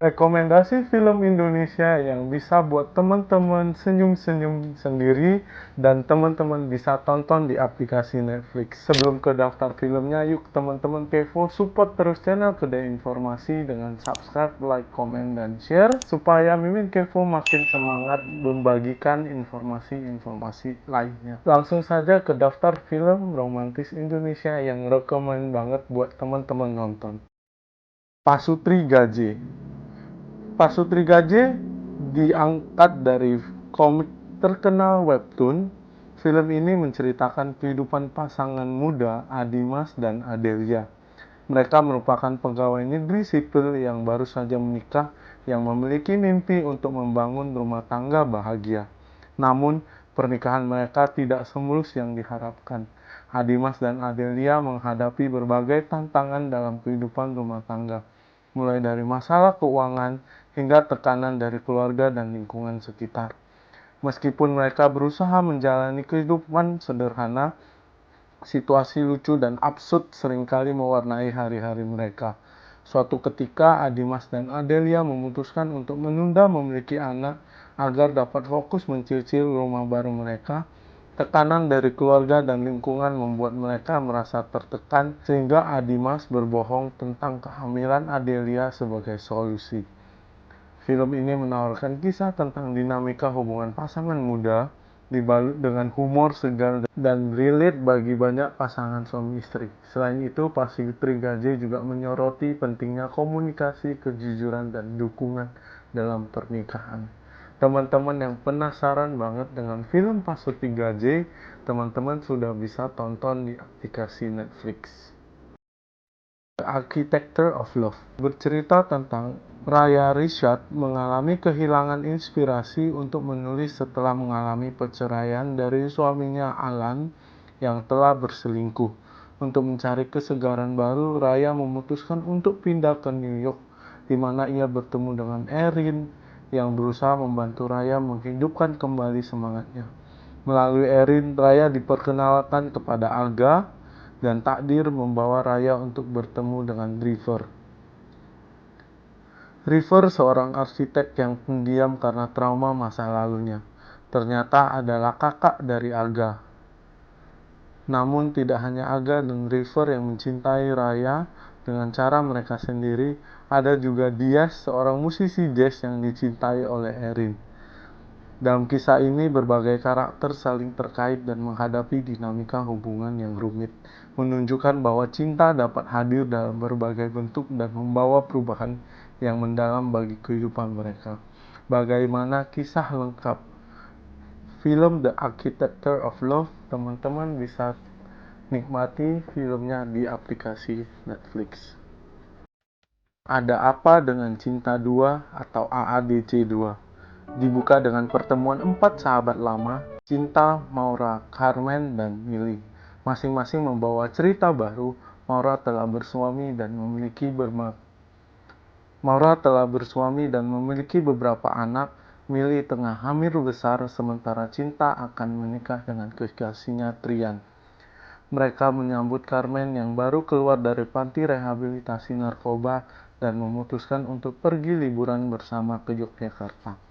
Rekomendasi film Indonesia yang bisa buat teman-teman senyum-senyum sendiri dan teman-teman bisa tonton di aplikasi Netflix. Sebelum ke daftar filmnya, yuk teman-teman kepo support terus channel Kedai Informasi dengan subscribe, like, komen, dan share supaya Mimin Kepo makin semangat membagikan informasi-informasi lainnya. Langsung saja ke daftar film romantis Indonesia yang rekomen banget buat teman-teman nonton. Pasutri Gaje. Pasutri Gaje diangkat dari komik terkenal webtoon. Film ini menceritakan kehidupan pasangan muda Adimas dan Adelia. Mereka merupakan pegawai negeri sipil yang baru saja menikah yang memiliki mimpi untuk membangun rumah tangga bahagia. Namun, pernikahan mereka tidak semulus yang diharapkan. Adimas dan Adelia menghadapi berbagai tantangan dalam kehidupan rumah tangga, mulai dari masalah keuangan hingga tekanan dari keluarga dan lingkungan sekitar. Meskipun mereka berusaha menjalani kehidupan sederhana, situasi lucu dan absurd seringkali mewarnai hari-hari mereka. Suatu ketika, Adimas dan Adelia memutuskan untuk menunda memiliki anak agar dapat fokus mencicil rumah baru mereka. Tekanan dari keluarga dan lingkungan membuat mereka merasa tertekan, sehingga Adimas berbohong tentang kehamilan Adelia sebagai solusi. Film ini menawarkan kisah tentang dinamika hubungan pasangan muda, dibalut dengan humor segar dan relate bagi banyak pasangan suami istri. Selain itu, Pasutri Gaje juga menyoroti pentingnya komunikasi, kejujuran, dan dukungan dalam pernikahan. Teman-teman yang penasaran banget dengan film Pasutri Gaje, teman-teman sudah bisa tonton di aplikasi Netflix. The Architecture of Love bercerita tentang Raya Richard mengalami kehilangan inspirasi untuk menulis setelah mengalami perceraian dari suaminya Alan yang telah berselingkuh. Untuk mencari kesegaran baru, Raya memutuskan untuk pindah ke New York, di mana ia bertemu dengan Erin yang berusaha membantu Raya menghidupkan kembali semangatnya. Melalui Erin, Raya diperkenalkan kepada Alga, dan takdir membawa Raya untuk bertemu dengan River. River seorang arsitek yang pendiam karena trauma masa lalunya. Ternyata adalah kakak dari Alga. Namun tidak hanya Alga dan River yang mencintai Raya dengan cara mereka sendiri, ada juga Diaz, seorang musisi jazz yang dicintai oleh Erin. Dalam kisah ini, berbagai karakter saling terkait dan menghadapi dinamika hubungan yang rumit, menunjukkan bahwa cinta dapat hadir dalam berbagai bentuk dan membawa perubahan yang mendalam bagi kehidupan mereka. Bagaimana kisah lengkap film The Architecture of Love? Teman-teman bisa nikmati filmnya di aplikasi Netflix. Ada Apa Dengan Cinta 2 atau AADC 2 dibuka dengan pertemuan 4 sahabat lama, Cinta, Maura, Carmen, dan Millie. Masing-masing membawa cerita baru. Maura telah bersuami dan memiliki beberapa anak. Millie tengah hamil besar, sementara Cinta akan menikah dengan kekasihnya Trian. Mereka menyambut Carmen yang baru keluar dari panti rehabilitasi narkoba dan memutuskan untuk pergi liburan bersama ke Yogyakarta.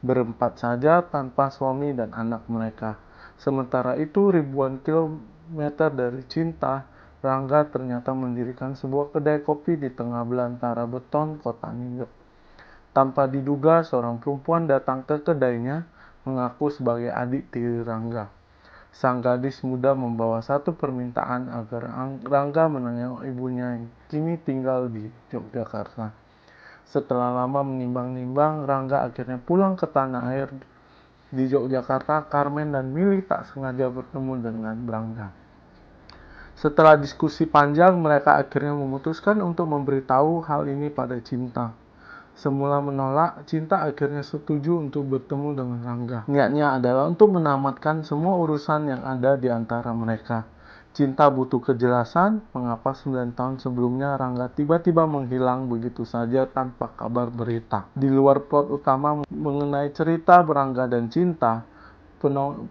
Berempat saja tanpa suami dan anak mereka. Sementara itu, ribuan kilometer dari Cinta, Rangga ternyata mendirikan sebuah kedai kopi di tengah belantara beton kota New York. Tanpa diduga, seorang perempuan datang ke kedainya, mengaku sebagai adik tiri Rangga. Sang gadis muda membawa satu permintaan agar Rangga menengok ibunya yang kini tinggal di Yogyakarta. Setelah lama menimbang-nimbang, Rangga akhirnya pulang ke tanah air. Di Yogyakarta, Carmen dan Millie tak sengaja bertemu dengan Rangga. Setelah diskusi panjang, mereka akhirnya memutuskan untuk memberitahu hal ini pada Cinta. Semula menolak, Cinta akhirnya setuju untuk bertemu dengan Rangga. Niatnya adalah untuk menamatkan semua urusan yang ada di antara mereka. Cinta butuh kejelasan mengapa 9 tahun sebelumnya Rangga tiba-tiba menghilang begitu saja tanpa kabar berita. Di luar plot utama mengenai cerita Rangga dan Cinta,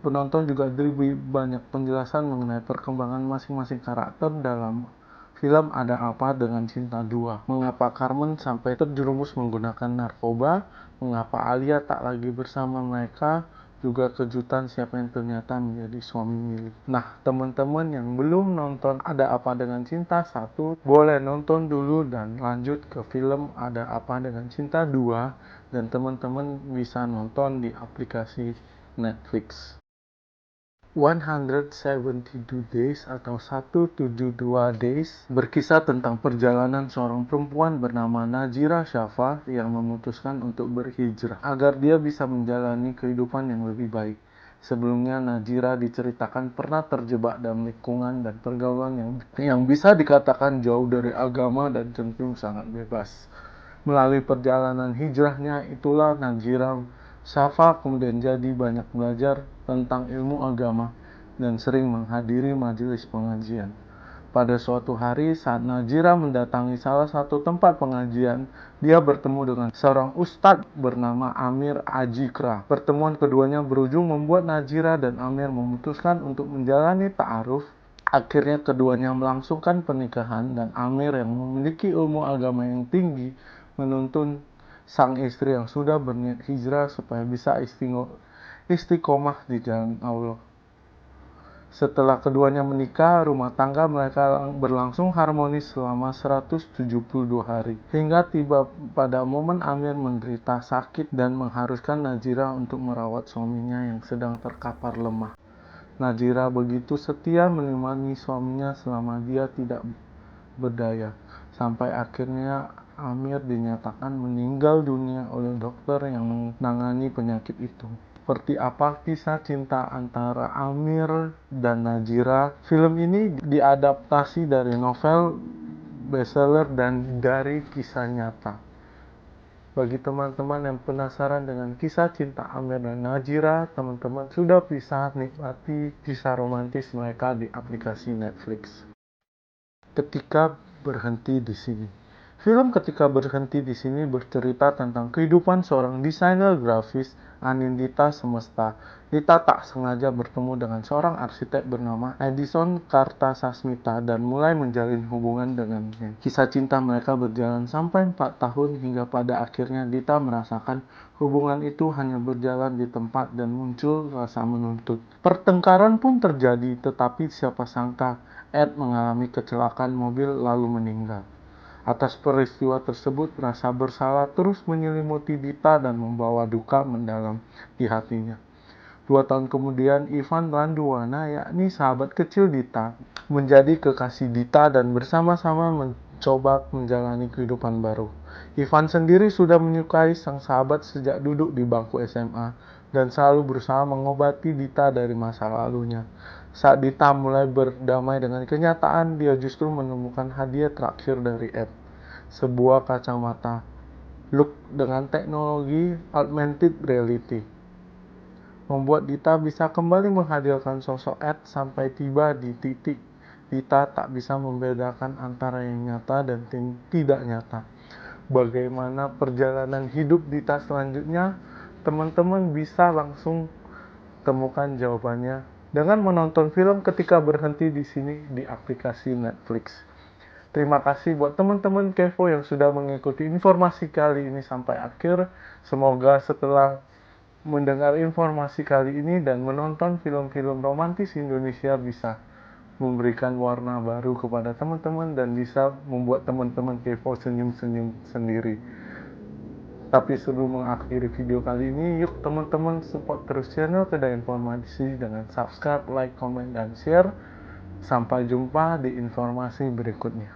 penonton juga diberi banyak penjelasan mengenai perkembangan masing-masing karakter dalam film Ada Apa Dengan Cinta 2. Mengapa Carmen sampai terjerumus menggunakan narkoba? Mengapa Alia tak lagi bersama mereka? Juga kejutan siapa yang ternyata menjadi suami Milly. Nah, teman-teman yang belum nonton Ada Apa Dengan Cinta 1, boleh nonton dulu dan lanjut ke film Ada Apa Dengan Cinta 2, dan teman-teman bisa nonton di aplikasi Netflix. 172 Days atau 172 Days berkisah tentang perjalanan seorang perempuan bernama Najira Shafa yang memutuskan untuk berhijrah agar dia bisa menjalani kehidupan yang lebih baik. Sebelumnya Najira diceritakan pernah terjebak dalam lingkungan dan pergaulan yang bisa dikatakan jauh dari agama dan cenderung sangat bebas. Melalui perjalanan hijrahnya itulah Najira Shafa kemudian jadi banyak belajar tentang ilmu agama dan sering menghadiri majelis pengajian. Pada suatu hari saat Najira mendatangi salah satu tempat pengajian, dia bertemu dengan seorang ustadz bernama Amir Ajikra. Pertemuan keduanya berujung membuat Najira dan Amir memutuskan untuk menjalani ta'aruf. Akhirnya keduanya melangsungkan pernikahan dan Amir yang memiliki ilmu agama yang tinggi menuntun sang istri yang sudah berniat hijrah supaya bisa istiqomah di jalan Allah. Setelah keduanya menikah, rumah tangga mereka berlangsung harmonis selama 172 hari. Hingga tiba pada momen Amir menderita sakit dan mengharuskan Najira untuk merawat suaminya yang sedang terkapar lemah. Najira begitu setia menemani suaminya selama dia tidak berdaya, sampai akhirnya Amir dinyatakan meninggal dunia oleh dokter yang menangani penyakit itu. Seperti apa kisah cinta antara Amir dan Najira? Film ini diadaptasi dari novel bestseller dan dari kisah nyata. Bagi teman-teman yang penasaran dengan kisah cinta Amir dan Najira, teman-teman sudah bisa nikmati kisah romantis mereka di aplikasi Netflix. Ketika berhenti di sini. Film Ketika Berhenti di Sini bercerita tentang kehidupan seorang desainer grafis, Anindita Semesta. Dita tak sengaja bertemu dengan seorang arsitek bernama Edison Kartasasmita dan mulai menjalin hubungan dengannya. Kisah cinta mereka berjalan sampai 4 tahun hingga pada akhirnya Dita merasakan hubungan itu hanya berjalan di tempat dan muncul rasa menuntut. Pertengkaran pun terjadi, tetapi siapa sangka Ed mengalami kecelakaan mobil lalu meninggal. Atas peristiwa tersebut, rasa bersalah terus menyelimuti Dita dan membawa duka mendalam di hatinya. 2 tahun kemudian, Ivan Randuwana, yakni sahabat kecil Dita, menjadi kekasih Dita dan bersama-sama mencoba menjalani kehidupan baru. Ivan sendiri sudah menyukai sang sahabat sejak duduk di bangku SMA dan selalu berusaha mengobati Dita dari masa lalunya. Saat Dita mulai berdamai dengan kenyataan, dia justru menemukan hadiah terakhir dari Ed, sebuah kacamata look dengan teknologi augmented reality. Membuat Dita bisa kembali menghadirkan sosok Ed sampai tiba di titik Dita tak bisa membedakan antara yang nyata dan tidak nyata. Bagaimana perjalanan hidup Dita selanjutnya? Teman-teman bisa langsung temukan jawabannya dengan menonton film Ketika Berhenti di Sini di aplikasi Netflix. Terima kasih buat teman-teman Kevo yang sudah mengikuti informasi kali ini sampai akhir. Semoga setelah mendengar informasi kali ini dan menonton film-film romantis Indonesia bisa memberikan warna baru kepada teman-teman dan bisa membuat teman-teman Kevo senyum-senyum sendiri. Tapi sebelum mengakhiri video kali ini, yuk teman-teman support terus channel Kedai Informasi dengan subscribe, like, komen, dan share. Sampai jumpa di informasi berikutnya.